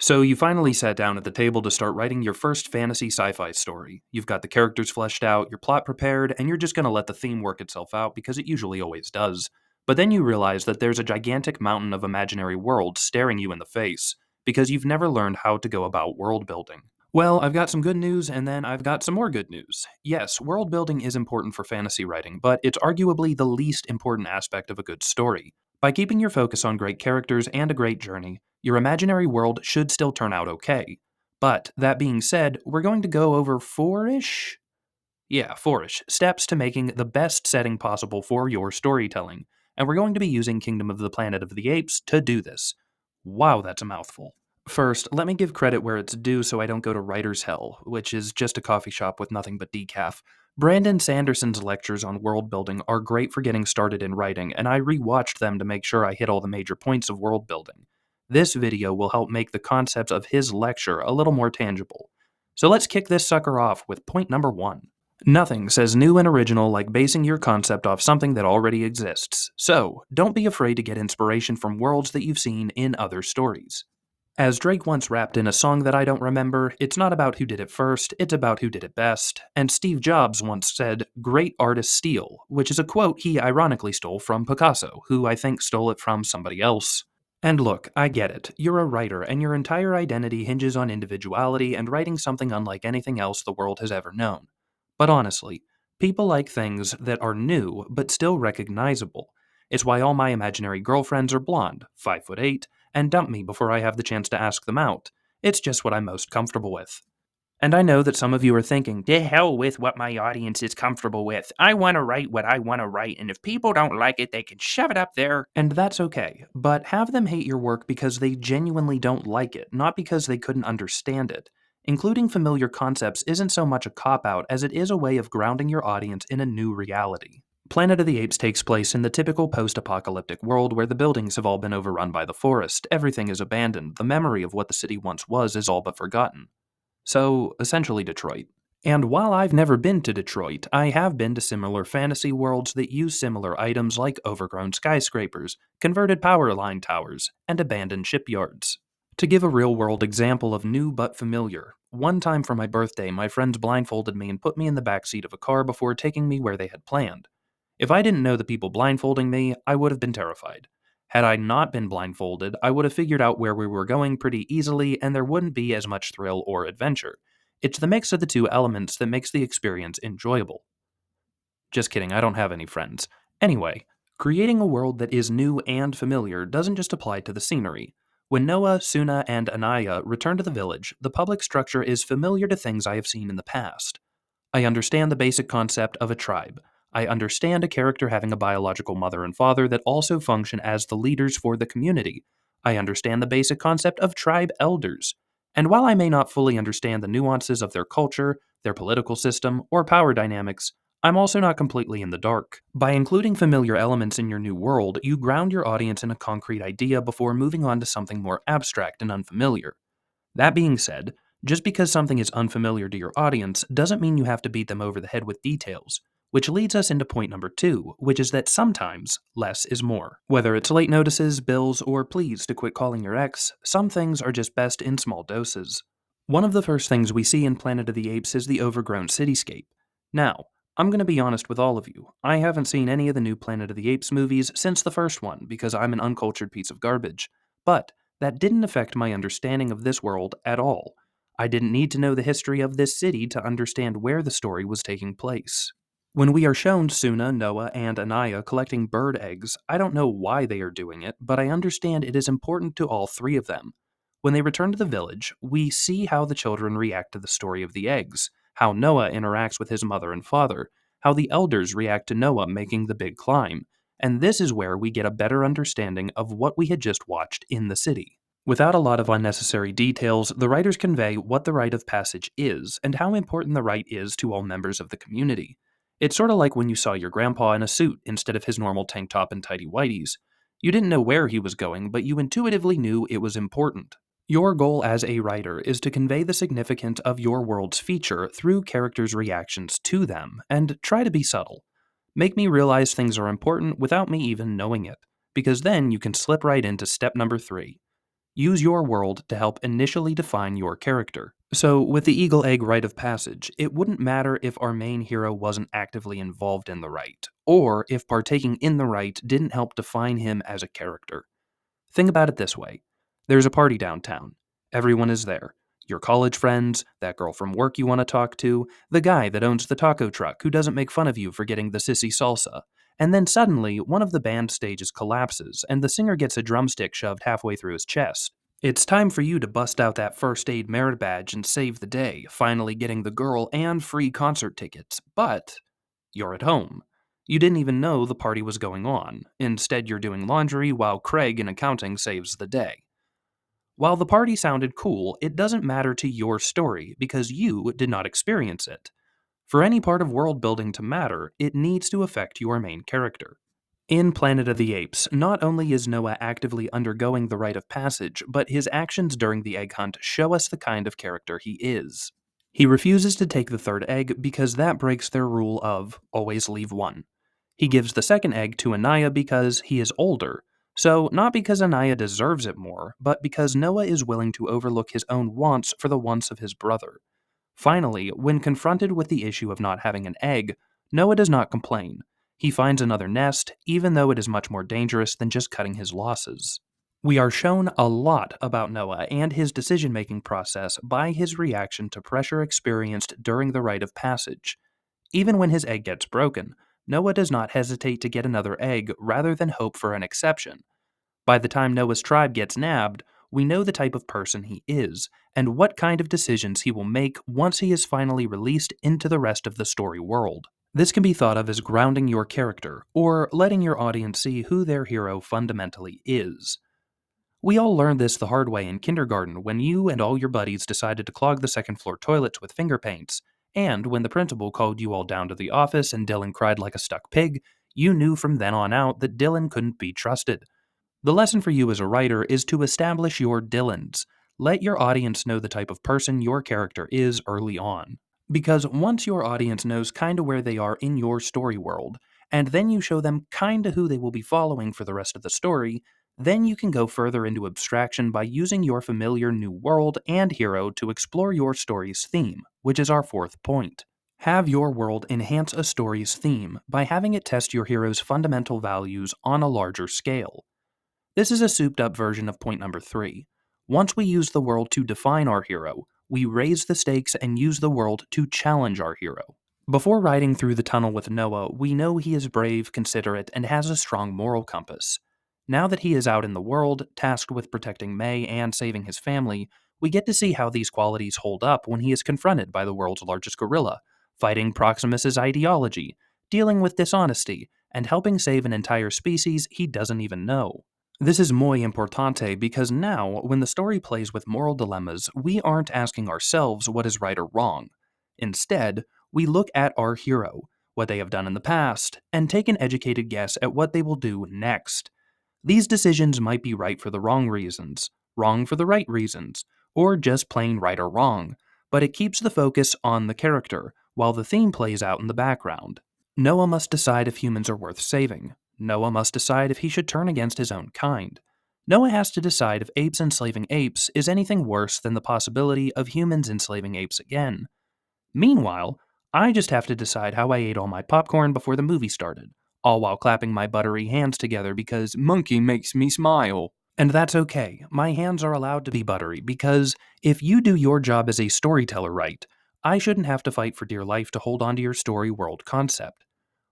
So you finally sat down at the table to start writing your first fantasy sci-fi story. You've got the characters fleshed out, your plot prepared, and you're just going to let the theme work itself out because it usually always does. But then you realize that there's a gigantic mountain of imaginary worlds staring you in the face because you've never learned how to go about world building. Well, I've got some good news, and then I've got some more good news. Yes, world building is important for fantasy writing, but it's arguably the least important aspect of a good story. By keeping your focus on great characters and a great journey, your imaginary world should still turn out okay. But that being said, we're going to go over four-ish? Yeah, four-ish steps to making the best setting possible for your storytelling. And we're going to be using Kingdom of the Planet of the Apes to do this. Wow, that's a mouthful. First, let me give credit where it's due so I don't go to writer's hell, which is just a coffee shop with nothing but decaf. Brandon Sanderson's lectures on world building are great for getting started in writing, and I rewatched them to make sure I hit all the major points of world building. This video will help make the concepts of his lecture a little more tangible. So let's kick this sucker off with point number 1. Nothing says new and original like basing your concept off something that already exists. So, don't be afraid to get inspiration from worlds that you've seen in other stories. As Drake once rapped in a song that I don't remember, it's not about who did it first, it's about who did it best. And Steve Jobs once said, "Great artists steal," which is a quote he ironically stole from Picasso, who I think stole it from somebody else. And look, I get it. You're a writer, and your entire identity hinges on individuality and writing something unlike anything else the world has ever known. But honestly, people like things that are new but still recognizable. It's why all my imaginary girlfriends are blonde, 5'8", and dump me before I have the chance to ask them out. It's just what I'm most comfortable with. And I know that some of you are thinking, "To hell with what my audience is comfortable with. I want to write what I want to write, and if people don't like it, they can shove it up there." And that's okay, but have them hate your work because they genuinely don't like it, not because they couldn't understand it. Including familiar concepts isn't so much a cop-out as it is a way of grounding your audience in a new reality. Planet of the Apes takes place in the typical post-apocalyptic world where the buildings have all been overrun by the forest, everything is abandoned, the memory of what the city once was is all but forgotten. So, essentially Detroit. And while I've never been to Detroit, I have been to similar fantasy worlds that use similar items like overgrown skyscrapers, converted power line towers, and abandoned shipyards. To give a real-world example of new but familiar, one time for my birthday, my friends blindfolded me and put me in the backseat of a car before taking me where they had planned. If I didn't know the people blindfolding me, I would have been terrified. Had I not been blindfolded, I would have figured out where we were going pretty easily and there wouldn't be as much thrill or adventure. It's the mix of the two elements that makes the experience enjoyable. Just kidding, I don't have any friends. Anyway, creating a world that is new and familiar doesn't just apply to the scenery. When Noah, Suna, and Anaya return to the village, the public structure is familiar to things I have seen in the past. I understand the basic concept of a tribe. I understand a character having a biological mother and father that also function as the leaders for the community. I understand the basic concept of tribe elders. And while I may not fully understand the nuances of their culture, their political system, or power dynamics, I'm also not completely in the dark. By including familiar elements in your new world, you ground your audience in a concrete idea before moving on to something more abstract and unfamiliar. That being said, just because something is unfamiliar to your audience doesn't mean you have to beat them over the head with details, which leads us into point number 2, which is that sometimes less is more. Whether it's late notices, bills, or please to quit calling your ex, some things are just best in small doses. One of the first things we see in Planet of the Apes is the overgrown cityscape. Now, I'm going to be honest with all of you, I haven't seen any of the new Planet of the Apes movies since the first one because I'm an uncultured piece of garbage, but that didn't affect my understanding of this world at all. I didn't need to know the history of this city to understand where the story was taking place. When we are shown Suna, Noah, and Anaya collecting bird eggs, I don't know why they are doing it, but I understand it is important to all three of them. When they return to the village, we see how the children react to the story of the eggs, how Noah interacts with his mother and father, how the elders react to Noah making the big climb, and this is where we get a better understanding of what we had just watched in the city. Without a lot of unnecessary details, the writers convey what the rite of passage is and how important the rite is to all members of the community. It's sort of like when you saw your grandpa in a suit instead of his normal tank top and tidy whities. You didn't know where he was going, but you intuitively knew it was important. Your goal as a writer is to convey the significance of your world's feature through characters' reactions to them, and try to be subtle. Make me realize things are important without me even knowing it, because then you can slip right into step number 3. Use your world to help initially define your character. So, with the Eagle Egg rite of passage, it wouldn't matter if our main hero wasn't actively involved in the rite, or if partaking in the rite didn't help define him as a character. Think about it this way: there's a party downtown. Everyone is there. Your college friends, that girl from work you want to talk to, the guy that owns the taco truck who doesn't make fun of you for getting the sissy salsa. And then suddenly, one of the band stages collapses and the singer gets a drumstick shoved halfway through his chest. It's time for you to bust out that first aid merit badge and save the day, finally getting the girl and free concert tickets. But you're at home. You didn't even know the party was going on. Instead, you're doing laundry while Craig in accounting saves the day. While the party sounded cool, it doesn't matter to your story because you did not experience it. For any part of world building to matter, it needs to affect your main character. In Planet of the Apes, not only is Noah actively undergoing the rite of passage, but his actions during the egg hunt show us the kind of character he is. He refuses to take the third egg because that breaks their rule of always leave one. He gives the second egg to Anaya because he is older, so not because Anaya deserves it more, but because Noah is willing to overlook his own wants for the wants of his brother. Finally, when confronted with the issue of not having an egg, Noah does not complain. He finds another nest, even though it is much more dangerous than just cutting his losses. We are shown a lot about Noah and his decision-making process by his reaction to pressure experienced during the rite of passage. Even when his egg gets broken, Noah does not hesitate to get another egg rather than hope for an exception. By the time Noah's tribe gets nabbed, we know the type of person he is, and what kind of decisions he will make once he is finally released into the rest of the story world. This can be thought of as grounding your character, or letting your audience see who their hero fundamentally is. We all learned this the hard way in kindergarten when you and all your buddies decided to clog the second floor toilets with finger paints, and when the principal called you all down to the office and Dylan cried like a stuck pig, you knew from then on out that Dylan couldn't be trusted. The lesson for you as a writer is to establish your Dylans. Let your audience know the type of person your character is early on. Because once your audience knows kinda where they are in your story world, and then you show them kinda who they will be following for the rest of the story, then you can go further into abstraction by using your familiar new world and hero to explore your story's theme, which is our fourth point. Have your world enhance a story's theme by having it test your hero's fundamental values on a larger scale. This is a souped up version of point number 3. Once we use the world to define our hero, we raise the stakes and use the world to challenge our hero. Before riding through the tunnel with Noah, we know he is brave, considerate, and has a strong moral compass. Now that he is out in the world, tasked with protecting May and saving his family, we get to see how these qualities hold up when he is confronted by the world's largest gorilla, fighting Proximus's ideology, dealing with dishonesty, and helping save an entire species he doesn't even know. This is muy importante because now, when the story plays with moral dilemmas, we aren't asking ourselves what is right or wrong. Instead, we look at our hero, what they have done in the past, and take an educated guess at what they will do next. These decisions might be right for the wrong reasons, wrong for the right reasons, or just plain right or wrong, but it keeps the focus on the character, while the theme plays out in the background. Noah must decide if humans are worth saving. Noah must decide if he should turn against his own kind. Noah has to decide if apes enslaving apes is anything worse than the possibility of humans enslaving apes again. Meanwhile, I just have to decide how I ate all my popcorn before the movie started, all while clapping my buttery hands together because monkey makes me smile. And that's okay, my hands are allowed to be buttery because if you do your job as a storyteller right, I shouldn't have to fight for dear life to hold onto your story world concept.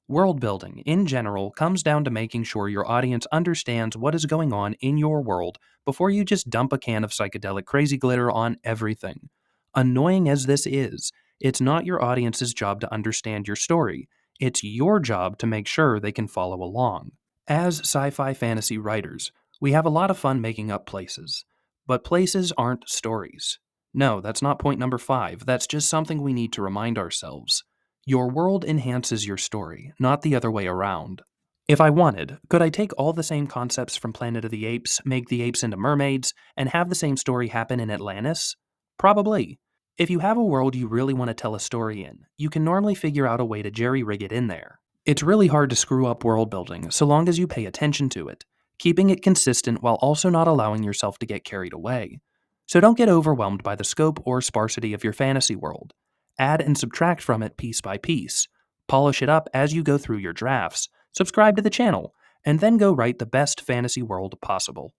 World building, in general, comes down to making sure your audience understands what is going on in your world before you just dump a can of psychedelic crazy glitter on everything. Annoying as this is, it's not your audience's job to understand your story. It's your job to make sure they can follow along. As sci-fi fantasy writers, we have a lot of fun making up places. But places aren't stories. No, that's not point number 5. That's just something we need to remind ourselves. Your world enhances your story, not the other way around. If I wanted, could I take all the same concepts from Planet of the Apes, make the apes into mermaids, and have the same story happen in Atlantis? Probably. If you have a world you really want to tell a story in, you can normally figure out a way to jerry-rig it in there. It's really hard to screw up world building so long as you pay attention to it. keeping it consistent while also not allowing yourself to get carried away. So don't get overwhelmed by the scope or sparsity of your fantasy world. Add and subtract from it piece by piece. Polish it up as you go through your drafts. Subscribe to the channel, and then go write the best fantasy world possible.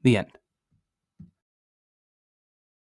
The end.